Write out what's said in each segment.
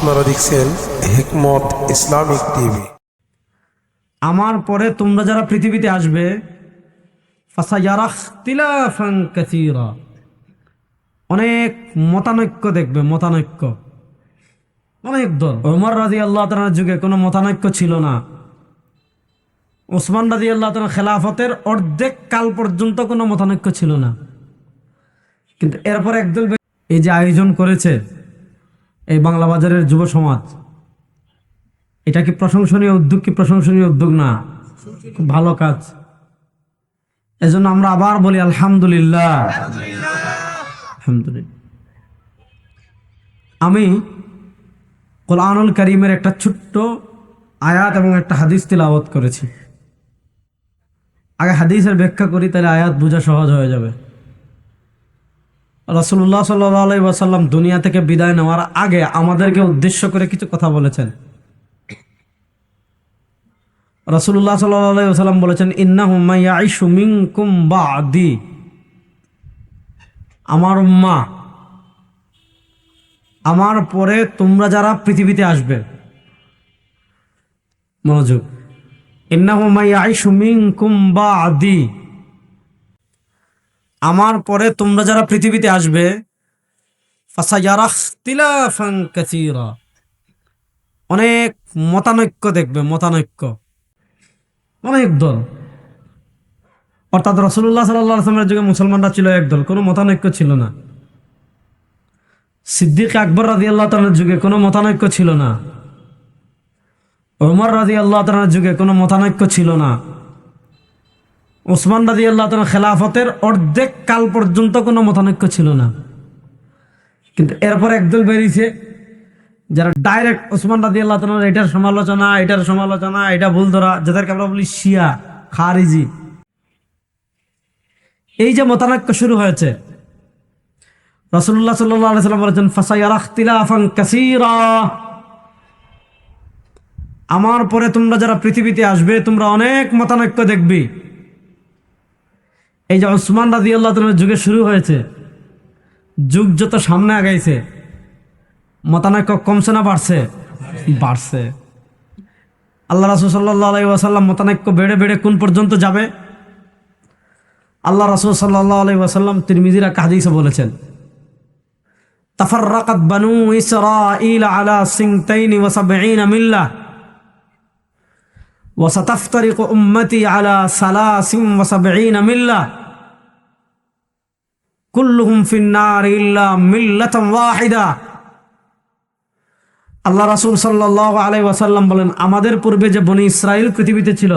আপনারা দেখছেন হিকমত Islamic TV. আমার পরে তোমরা যারা পৃথিবীতে আসবে ফাসায়ারা ইখতিলাফান কাসীরা, অনেক মতানৈক্য দেখবে, মতানৈক্য, অনেক দল। ওমর রাদিয়াল্লাহু তাআলার যুগে কোনো মতানৈক্য ছিল না। ওসমান রাদিয়াল্লাহু তাআলার খেলাফতের অর্ধেক কাল পর্যন্ত কোনো মতানৈক্য ছিল না। কিন্তু এরপর একদল এই যে আয়োজন করেছে এই বাংলা বাজারের যুব সমাজ, এটা কি প্রশংসনীয় উদ্যোগ? কি প্রশংসনীয় উদ্যোগ না? খুব ভালো কাজ। এজন্য আমরা আবার বলি আলহামদুলিল্লাহ, আলহামদুলিল্লাহ। আমি কোরআনুল কারীমের একটা ছোট্ট আয়াত এবং একটা হাদিস তিলাওয়াত করেছি। আগে হাদিসের ব্যাখ্যা করি, তাহলে আয়াত বোঝা সহজ হয়ে যাবে। রাসূলুল্লাহ সাল্লাল্লাহু আলাইহি ওয়াসাল্লাম দুনিয়া থেকে বিদায় নেওয়ার আগে আমাদেরকে উদ্দেশ্য করে কিছু কথা বলেছেন। রাসূলুল্লাহ সাল্লাল্লাহু আলাইহি ওয়াসাল্লাম বলেছেন, ইন্নাহু মান ইয়াইশু মিনকুম বা'দি, আমার উম্মাহ, আমার পরে তোমরা যারা পৃথিবীতে আসবে, মনোযোগ, ইন্নাহু মান ইয়াইশু মিনকুম বা'দি, আমার পরে তোমরা যারা পৃথিবীতে আসবে ফাসায়ারা ইখতিলাফান কাসীরা, অনেক মতানৈক্য দেখবে, মতানৈক্য, অনেক দল। অর্থাৎ রাসূলুল্লাহ সাল্লাল্লাহু আলাইহি ওয়াসাল্লামের যুগে মুসলমানরা ছিল এক দল, কোনো মতানৈক্য ছিল না। সিদ্দিক আকবর রাদিয়াল্লাহু তাআলার যুগে কোনো মতানৈক্য ছিল না। ওমর রাদিয়াল্লাহু তাআলার যুগে কোনো মতানৈক্য ছিল না। ওসমান রাদিয়াল্লাহু তাআলার খেলাফতের অর্ধেক কাল পর্যন্ত কোনো মতানৈক্য ছিল না। কিন্তু এরপর একদল বেরিয়েছে যারা ডাইরেক্ট ওসমান রাদিয়াল্লাহু তাআলার এটার সমালোচনা, এটার সমালোচনা, এটা ভুল ধরা, যাদেরকে আমরা বলি শিয়া, খারিজি। এই যে মতানৈক্য শুরু হয়েছে, রাসূলুল্লাহ সাল্লাল্লাহু আলাইহি ওয়াসাল্লাম বলেছেন ফাসায়ারা ইখতিলাফান কাসীরা, আমার পরে তোমরা যারা পৃথিবীতে আসবে তোমরা অনেক মতানৈক্য দেখবে। এই যে ওসমান রাদিয়াল্লাহু তাআলার যুগে শুরু হয়েছে, যুগ যত সামনে আগাইছে মতানৈক্য কমছে না বাড়ছে? বাড়ছে। আল্লাহ রাসূল সাল্লাল্লাহু আলাইহি ওয়াসাল্লাম মতানৈক্য বেড়ে বেড়ে কোন পর্যন্ত যাবে? আল্লাহ রাসূল সাল্লাল্লাহু আলাইহি ওয়াসাল্লাম তিরমিজির এক হাদিসে বলেছেন, তাফাররাকাত বানু ইসরাঈল আলা সিনতাইনি ওয়া সাবঈনা মিল্লাহ ওয়া সাতাফতারিকু উম্মতি আলা সালাসিন ওয়া সাবঈনা মিল্লাহ কুল্লুহুম ফিন-নার ইল্লা মিল্লাতান ওয়াহিদা। আল্লাহ রাসূল সাল্লাল্লাহু আলাইহি ওয়াসাল্লাম বলেন, আমাদের পূর্বে যে বনি ইসরাইল পৃথিবীতে ছিল,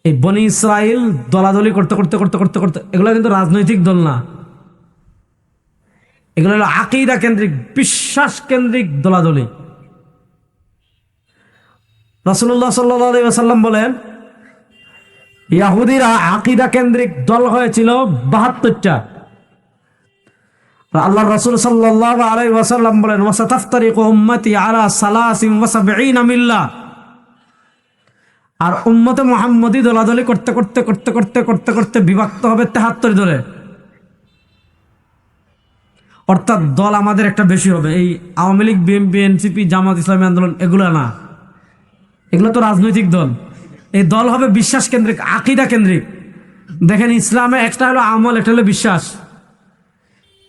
এই বনি ইসরাইল দলাদলি করতে করতে করতে করতে করতে, এগুলো কিন্তু রাজনৈতিক দল না, এগুলো হলো আকীদা কেন্দ্রিক, বিশ্বাস কেন্দ্রিক দলাদলি। রাসূলুল্লাহ সাল্লাল্লাহু আলাইহি ওয়াসাল্লাম বলেন, ইহুদিরা আকীদা কেন্দ্রিক দল হয়েছিল ৭২টা। আল্লাহ রাসূল সাল্লাল্লাহু আলাইহি ওয়াসাল্লাম বলেন, ওয়াসাতাফতারিকু উম্মতি আলা সালাসিন ওয়া সাবঈনা মিল্লাহ, আর উম্মতে মুহাম্মদী দলাদলি করতে করতে করতে করতে করতে করতে বিভক্ত হবে ৭৩ দলে। অর্থাৎ দল আমাদের একটা বেশি হবে। এই আওয়ামী লীগ, বিএনপি, এনসিপি, জামাত ইসলামী আন্দোলন, এগুলো না, এগুলো তো রাজনৈতিক দল। এই দল হবে বিশ্বাস কেন্দ্রিক, আকীদা কেন্দ্রিক। দেখেন, ইসলামে একটা হলো আমল, একটা হলো বিশ্বাস।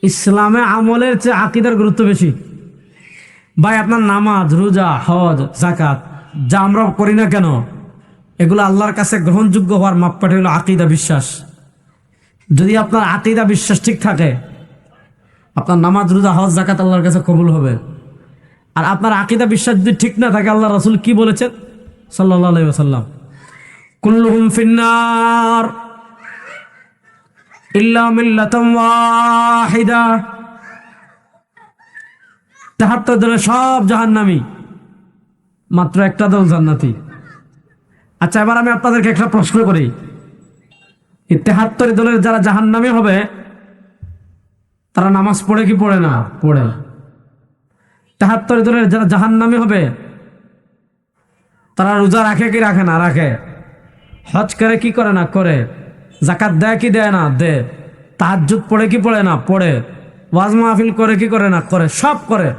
ইসলামে আমলের চেয়ে আকীদার গুরুত্ব বেশি। ভাই, আপনার নামাজ, রোজা, হজ, যাকাত যা আমরা করি না কেন, এগুলো আল্লাহর কাছে গ্রহণযোগ্য হওয়ার মাপকাঠি হলো আকীদা, বিশ্বাস। যদি আপনার আকীদা বিশ্বাস ঠিক থাকে, আপনার নামাজ, রোজা, হজ, যাকাত আল্লাহর কাছে কবুল হবে। আর আপনার আকীদা বিশ্বাস যদি ঠিক না থাকে, আল্লাহ রাসূল কি বলেছেন সাল্লাল্লাহু আলাইহি ওয়াসাল্লাম, কুল্লুহুম ফিন-নার ইল্লা মিল্লাতান ওয়াহিদা, ৭৩ দলে সব জাহান্নামী, মাত্র একটা দল জান্নাতি। আচ্ছা, এবার আমি আপনাদেরকে একটা প্রশ্ন করি, এই ৭৩ দলের যারা জাহান্নামী হবে তারা নামাজ পড়ে কি পড়ে না? পড়ে। ৭৩ দলের যারা জাহান্নামী হবে তারা রোজা রাখে কি রাখে না? রাখে। হজ করে কি করে না? করে। যাকাত দেয় কি দেয় না? দেয়। তাহাজ্জুদ পড়ে কি পড়ে না? পড়ে। ওয়াজ মাহফিল করে কি করে না? করে। সব করে।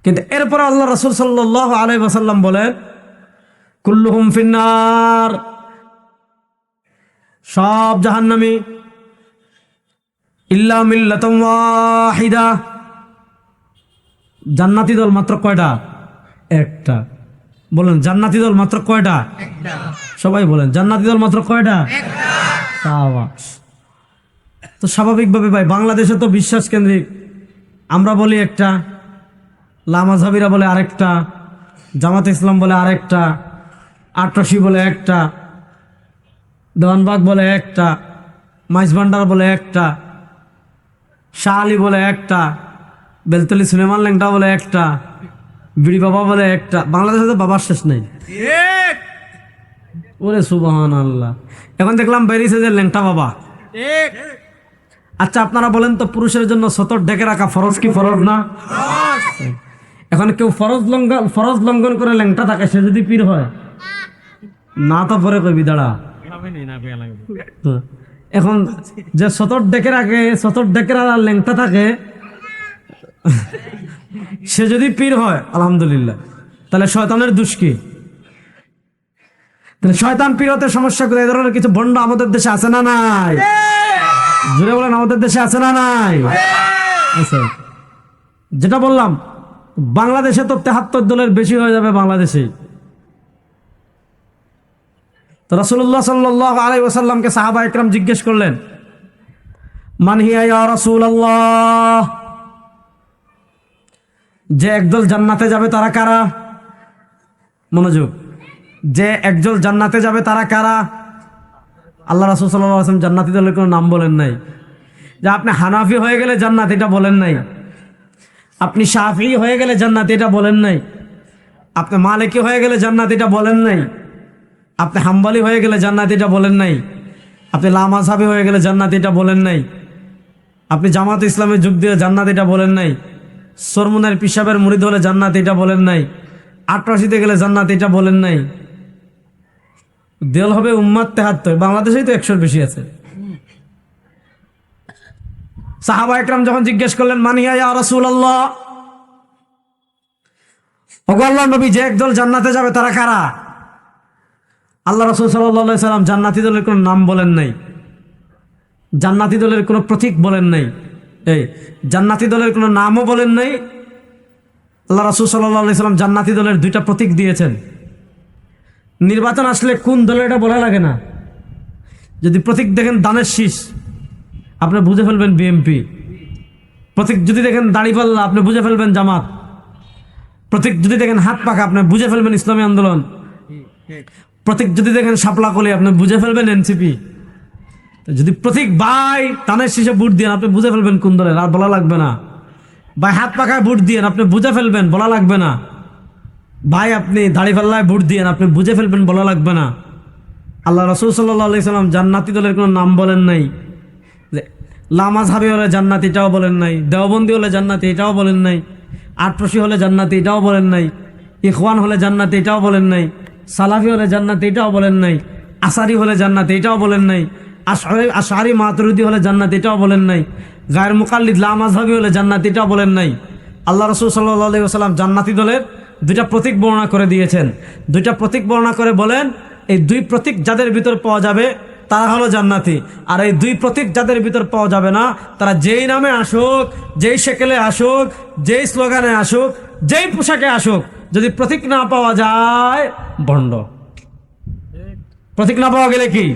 কিন্তু এরপরে আল্লাহ রাসূল সাল্লাল্লাহু আলাইহি ওয়াসাল্লাম বলেন কুল্লুহুম ফিন্নার, সব জাহান্নামী, ইল্লা মিল্লাতুম ওয়াহিদা। জান্নাতি দল মাত্র কয়টা? একটা। বলেন জান্নাতি দল মাত্র কয়টা? একটা। সবাই বলেন জান্নাতি দল মাত্র কয়টা? একটা। সাবাস। তো স্বাভাবিকভাবে ভাই বাংলাদেশে তো বিশ্বাস কেন্দ্রিক, আমরা বলি একটা, লামাঝাবিরা বলে আরেকটা, জামাত ইসলাম বলে আরেকটা, আটরশি বলে একটা, দেওয়ানবাগ বলে একটা, মাইজভান্ডার বলে একটা, শাহ আলী বলে একটা, বেলতলি সুলেমান ল্যাংটা বলে একটা, বিড়ি বাবা বলে একটা। বাংলাদেশে তো বাবার শেষ নেই। ওরে সুবহানাল্লাহ। এখন দেখলাম বেরিয়েছে যে ল্যাংটা বাবা। আচ্ছা আপনারা বলেন তো, পুরুষের জন্য সতর ঢেকে রাখা ফরজ কি ফরজ না? এখন কেউ ফরজ লঙ্ঘন করে ল্যাংটা থাকে, সে যদি পীর হয় না তো পরে কবি দাঁড়া। এখন যে সতর ডেকে রাখে, সতর ডেকে ল্যাংটা থাকে, সে যদি পীর হয় আলহামদুলিল্লাহ, তাহলে শয়তানের দোষ কি? তাহলে শয়তান পীর হতে সমস্যা করে। এই ধরনের কিছু বন্ড আমাদের দেশে আছে না নাই? জোরে বলেন, আমাদের দেশে আছে না নাই? আছে। যেটা বললাম, বাংলাদেশে তো 73 দলের বেশি হয়ে যাবে বাংলাদেশে। তো রাসূলুল্লাহ সাল্লাল্লাহু আলাইহি ওয়াসাল্লামকে সাহাবা ইকরাম জিজ্ঞেস করলেন, মান হিয়া ইয়া রাসূলুল্লাহ, যে একদল জান্নাতে যাবে তারা কারা? মনোযোগ, যে একদল জান্নাতে যাবে তারা কারা? আল্লাহ রাসূল সাল্লাল্লাহু আলাইহি ওয়াসাল্লাম জান্নাতি দলের কোনো নাম বলেন নাই। যে আপনি হানাফি হয়ে গেলে জান্নাত, এটা বলেন নাই। আপনি শাফি হয়ে গেলে জান্নাত, এটা বলেন নাই। আপনি মালিকি হয়ে গেলে জান্নাত, এটা বলেন নাই। আপনি হাম্বলি হয়ে গেলে জান্নাত, এটা বলেন নাই। আপনি লামাযহাবি হয়ে গেলে জান্নাত, এটা বলেন নাই। আপনি জামাত ইসলামে যোগ দিয়ে জান্নাত, এটা বলেন নাই। সরমুনের পিসাবের মুরিদ হলে জান্নাত, এটা বলেন নাই। আটরাশিতে গেলে জান্নাত, এটা বলেন নাই। দেল হবে উম্মাত 73, বাংলাদেশেই তো 100-র বেশি আছে। সাহাবা একরাম যখন জিজ্ঞেস করলেন মান হিয়া ইয়া রাসূলুল্লাহ, ওগো আল্লাহর নবী, যে একদল জান্নাতে যাবে তারা কারা? আল্লাহ রাসূল সাল্লাল্লাহু আলাইহি সাল্লাম জান্নাতি দলের কোনো নাম বলেন নাই, জান্নাতি দলের কোনো প্রতীক বলেন নাই, এই জান্নাতি দলের কোনো নামও বলেন নাই। আল্লাহ রাসূল সাল্লাল্লাহু আলাইহি সাল্লাম জান্নাতি দলের 2টা প্রতীক দিয়েছেন। নির্বাচন আসলে কোন দলের এটা বলা লাগে না। যদি প্রতীক দেখেন দানের শীষ, আপনি বুঝে ফেলবেন বিএনপি। প্রতীক যদি দেখেন দাড়িপাল্লা, আপনি বুঝে ফেলবেন জামাত। প্রতীক যদি দেখেন হাত পাখা, আপনি বুঝে ফেলবেন ইসলামী আন্দোলন। প্রতীক যদি দেখেন শাপলা কলি, আপনি বুঝে ফেলবেন এনসিপি। যদি প্রতীক ভাই দানের শীষে ভোট দিয়ে, আপনি বুঝে ফেলবেন কোন দলের, আর বলা লাগবে না। ভাই হাত পাখায় ভোট দিয়ে, আপনি বুঝে ফেলবেন, বলা লাগবে না। ভাই আপনি দাড়িপাল্লায় ভোট দিয়ে, আপনি বুঝে ফেলবেন, বলা লাগবে না। আল্লাহ রাসূল সাল্লাল্লাহু আলাইহি সাল্লাম জান্নাতি দলের কোনো নাম বলেন নাই। লামাযহাবি হলে জান্নাতি, এটাও বলেন নাই। দেওবন্দি হলে জান্নাতি, এটাও বলেন নাই। আটরশি হলে জান্নাতি, এটাও বলেন নাই। ইখওয়ান হলে জান্নাতি, এটাও বলেন নাই। সালাফি হলে জান্নাতি, এটাও বলেন নাই। আসারি হলে জান্নাতি, এটাও বলেন নাই। আশআরি মাতুরিদি হলে জান্নাতি, এটাও বলেন নাই। গায়র মুকাল্লিদ লামাযহাবি হলে জান্নাতি, এটাও বলেন নাই। আল্লাহ রাসূল সাল্লাল্লাহু আলাইহি ওয়াসাল্লাম জান্নাতি দলের 2টা প্রতীক বর্ণনা করে দিয়েছেন। 2টা প্রতীক বর্ণনা করে বলেন, এই 2 প্রতীক যাদের ভিতর পাওয়া যাবে তারা হলো জান্নাতি। আর এই 2 প্রতীক যাদের ভিতর পাওয়া যাবে না, তারা যেই নামে আসুক, যেই শেকেলে আসুক, যেই স্লোগানে আসুক, যেই পোশাকে আসুক, যদি প্রতীক না পাওয়া যায় ভণ্ড। প্রতীক না পাওয়া গেলে কি?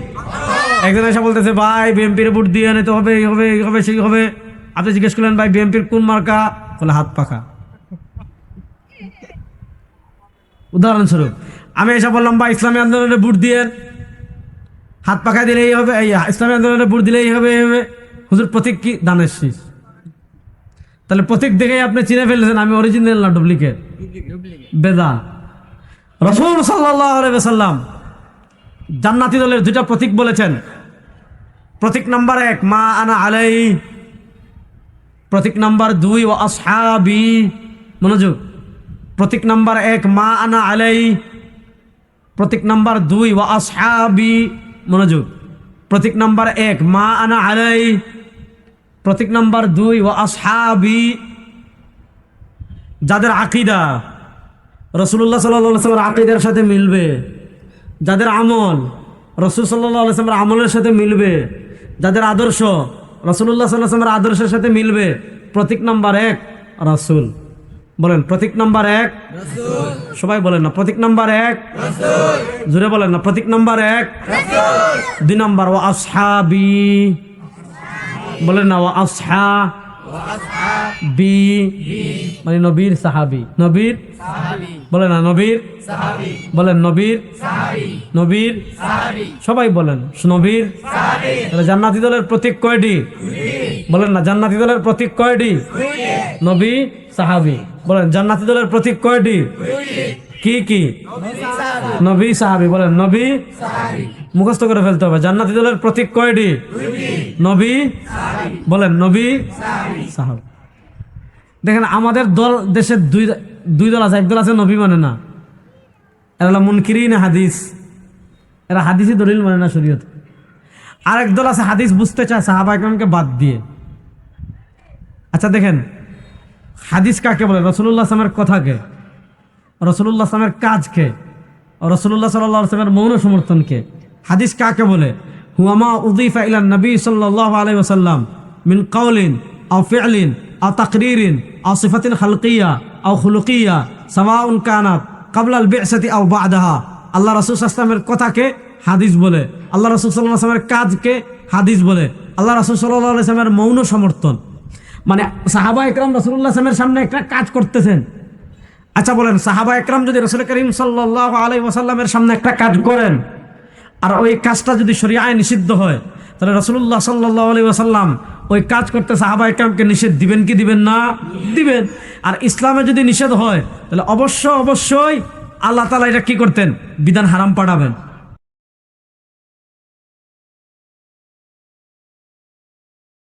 একজন এসে বলতেছে ভাই বিএনপির ভোট দিয়ে নিতে হবে, এই হবে, এই হবে, সেই হবে। আপনি জিজ্ঞেস করলেন ভাই বিএনপির কোন মার্কা? বলে হাত পাখা। উদাহরণস্বরূপ আমি এসে বললাম ভাই ইসলামী আন্দোলনে ভোট দিয়ে, হাত পাখা দিলেই হবে, এই ইসলামী আন্দোলনে ভোট দিলেই হবে, এই হবে। হুজুর প্রতীক কি? দানের শীষ। তাহলে প্রতীক দেখেই আপনি চিনে ফেলেছেন আমি অরিজিনাল না ডুপ্লিকেট, বেদাত। রাসূল সাল্লাল্লাহু আলাইহি ওয়াসাল্লাম জান্নাতি দলের 2টা প্রতীক বলেছেন। প্রতীক নাম্বার 1 মা আনা আলাই, প্রতীক নাম্বার 2 ওয়া আসহাবি। মনোযোগ, প্রতীক নাম্বার 1 মা আনা আলাই, প্রতীক নাম্বার 2 ওয়া আসহাবি। মনোযোগ, প্রতীক নাম্বার 1 মা আনা আলাই, প্রতীক নাম্বার 2 ওয়া আসহাবি। যাদের আকীদা রাসূলুল্লাহ সাল্লাল্লাহু আলাইহি ওয়াসাল্লামের আকীদার সাথে মিলবে, যাদের আমল রাসূল সাল্লাল্লাহু আলাইহি ওয়াসাল্লামের আমলের সাথে মিলবে, যাদের আদর্শ রাসূলুল্লাহ সাল্লাল্লাহু আলাইহি ওয়াসাল্লামের আদর্শের সাথে মিলবে, প্রতীক নাম্বার 1 রাসূল। বলেন প্রতীক নাম্বার 1 রাসূল। সবাই বলেন না প্রতীক নাম্বার 1 রাসূল। জোরে বলেন না প্রতীক নাম্বার 1 রাসূল। 2 নাম্বার ওয়া আসহাবি, বলেন না ওয়া আসহাবি, মানে নবীর সাহাবী, নবীর সাহাবী, বলেন না নবীর সাহাবী, বলেন নবীর সাহাবী, নবীর সাহাবী, সবাই বলেন নবীর সাহাবী। তাহলে জান্নাতি দলের প্রতীক কয়টি? বলেন না জান্নাতি দলের প্রতীক কয়টি? নবী সাহাবী। বলেন জান্নাতি দলের প্রতীক কয়টি? কি কি? নবী সাহাবী। বলেন নবী সাহাবী, মুখস্থ করে ফেলতে হবে। জান্নাতি দলের প্রতীক কয়টি? নবী সাহাবী। বলেন নবী সাহাবী। দেখেন আমাদের দল, দেশের দুই দল আছে। একদল আছে নবী মানে না, এরা হলো মুনকিরিন হাদিস, এরা হাদিসই দলিল মানে না শরীয়ত। আরেক দল আছে হাদিস বুঝতে চায় সাহাবা ইকরামকে বাদ দিয়ে। আচ্ছা দেখেন হাদিস কাকে বলে? রাসূলুল্লাহ সাল্লাল্লাহু আলাইহি ওয়াসাল্লামের কথাকে, রাসূলুল্লাহ সাল্লাল্লাহু আলাইহি ওয়াসাল্লামের কাজকে, রাসূলুল্লাহ সাল্লাল্লাহু আলাইহি ওয়াসাল্লামের মৌন সমর্থনকে হাদিস কাকে বলে? হুয়া মা উযীফা ইলা নবী সাল্লাল্লাহু আলাইহি ওয়াসাল্লাম মিন কাওলিন আও ফি'লিন আও তাকরীরিন আও সিফাতিন খালকিয়্যা আও খুলুকিয়্যা সাওয়াউন কানাত ক্বাবলা আল বি'সাতি আও বা'দাহা। আল্লাহ রাসূল সাল্লাল্লাহু আলাইহি ওয়াসাল্লামের কথাকে হাদিস বলে, আল্লাহ রাসূল সাল্লাল্লাহু আলাইহি ওয়াসাল্লামের কাজকে হাদিস বলে, আল্লাহ রাসূল সাল্লাল্লাহু আলাইহি ওয়াসাল্লামের মৌন সমর্থন। মানে সাহাবা একরাম রাসূলুল্লাহ সাল্লাল্লাহু আলাইহি ওয়াসাল্লামের সামনে একটা কাজ করতেছেন। আচ্ছা বলেন সাহাবা একরাম যদি রাসূল করিম সাল্লাল্লাহু আলাইহি ওয়াসাল্লামের সামনে একটা কাজ করেন আর ওই কাজটা যদি শরীআয় নিষিদ্ধ হয়, তাহলে রাসূলুল্লাহ সাল্লাল্লাহু আলাইহি ওয়াসাল্লাম ওই কাজ করতে সাহাবা একরামকে নিষেধ দিবেন কি দিবেন না? দিবেন। আর ইসলামে যদি নিষেধ হয় তাহলে অবশ্যই আল্লাহ তাআলা এটা কি করতেন? বিধান হারাম পাঠাবেন।